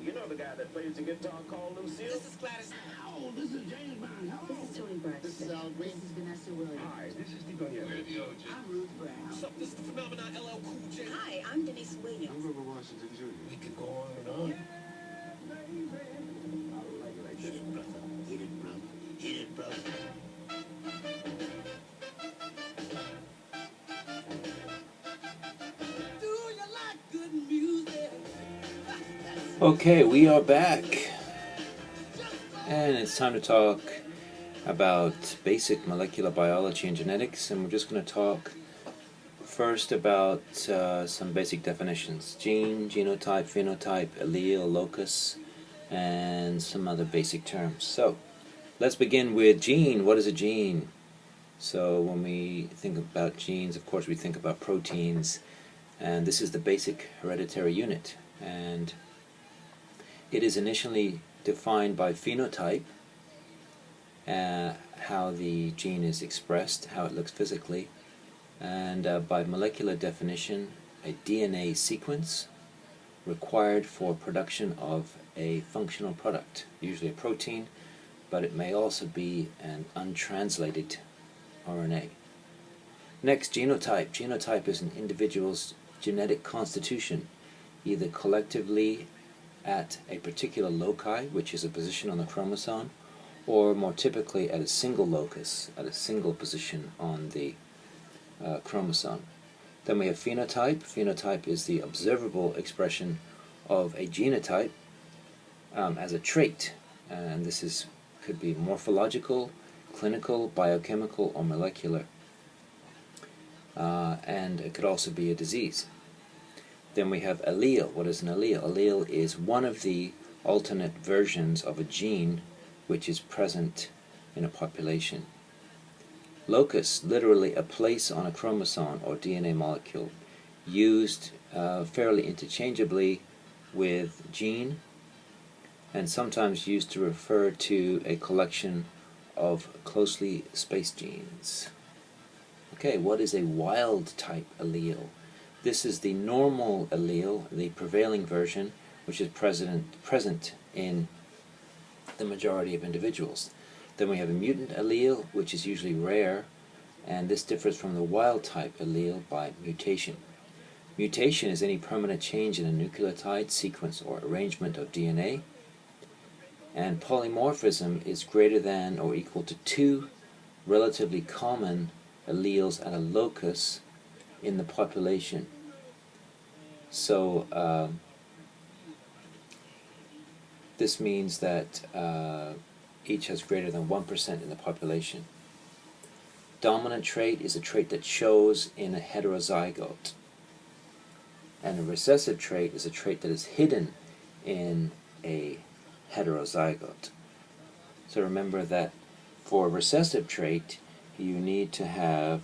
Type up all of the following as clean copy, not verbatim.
You know the guy that plays the guitar called Lucille? This is Gladys. Oh, this is James Brown. Hello. This is Tony Braxton. This is Al Green. This is Vanessa Williams. Hi, this is Steve Young. We're the OG. I'm Ruth Brown. What's up? This is the phenomenon LL Cool J. Hi, I'm Denise Williams. I'm River Washington Jr. We could go on and on. Hit it, brother. Hit it, brother. Hit it, brother. Do you like good music? Okay, we are back, and it's time to talk about basic molecular biology and genetics, and we're just going to talk first about some basic definitions: gene, genotype, phenotype, allele, locus, and some other basic terms. So let's begin with gene. What is a gene? So when we think about genes, of course we think about proteins, and this is the basic hereditary unit, and it is initially defined by phenotype, how the gene is expressed, how it looks physically, and by molecular definition, a DNA sequence required for production of a functional product, usually a protein, but it may also be an untranslated RNA. Next, genotype. Genotype is an individual's genetic constitution, either collectively at a particular loci, which is a position on the chromosome, or more typically at a single locus, at a single position on the chromosome. Then we have phenotype. Phenotype is the observable expression of a genotype as a trait, and this could be morphological, clinical, biochemical, or molecular, and it could also be a disease. Then we have allele. What is an allele? Allele is one of the alternate versions of a gene which is present in a population. Locus, literally a place on a chromosome or DNA molecule, used fairly interchangeably with gene, and sometimes used to refer to a collection of closely spaced genes. Okay, what is a wild-type allele? This is the normal allele, the prevailing version, which is present in the majority of individuals. Then we have a mutant allele, which is usually rare, and this differs from the wild-type allele by mutation. Mutation is any permanent change in a nucleotide, sequence, or arrangement of DNA, and polymorphism is greater than or equal to 2 relatively common alleles at a locus in the population. So this means that each has greater than 1% in the population. Dominant trait is a trait that shows in a heterozygote, and a recessive trait is a trait that is hidden in a heterozygote. So remember that for a recessive trait you need to have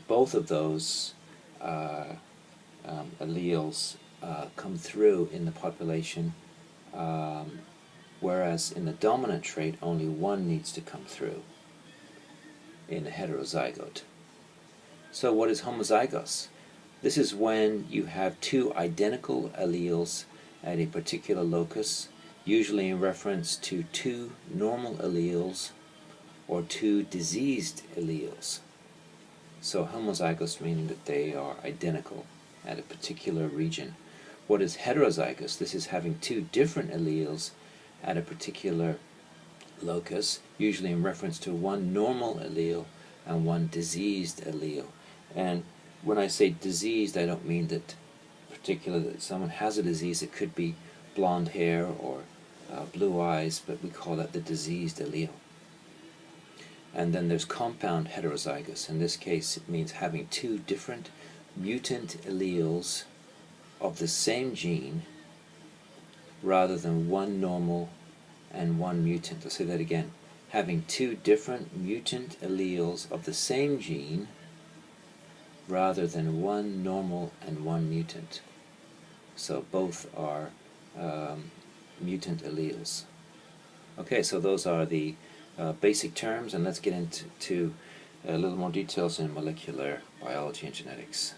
both of those alleles come through in the population, whereas in the dominant trait only one needs to come through in a heterozygote. So what is homozygous? This is when you have 2 identical alleles at a particular locus, usually in reference to 2 normal alleles or 2 diseased alleles. So homozygous meaning that they are identical at a particular region. What is heterozygous? This is having 2 different alleles at a particular locus, usually in reference to 1 normal allele and 1 diseased allele. And when I say diseased, I don't mean that that someone has a disease. It could be blonde hair or blue eyes, but we call that the diseased allele. And then there's compound heterozygous. In this case, it means having 2 different mutant alleles of the same gene rather than 1 normal and 1 mutant. I'll say that again. Having 2 different mutant alleles of the same gene rather than 1 normal and 1 mutant. So both are mutant alleles. Okay, so those are the basic terms, and let's get into a little more details in molecular biology and genetics.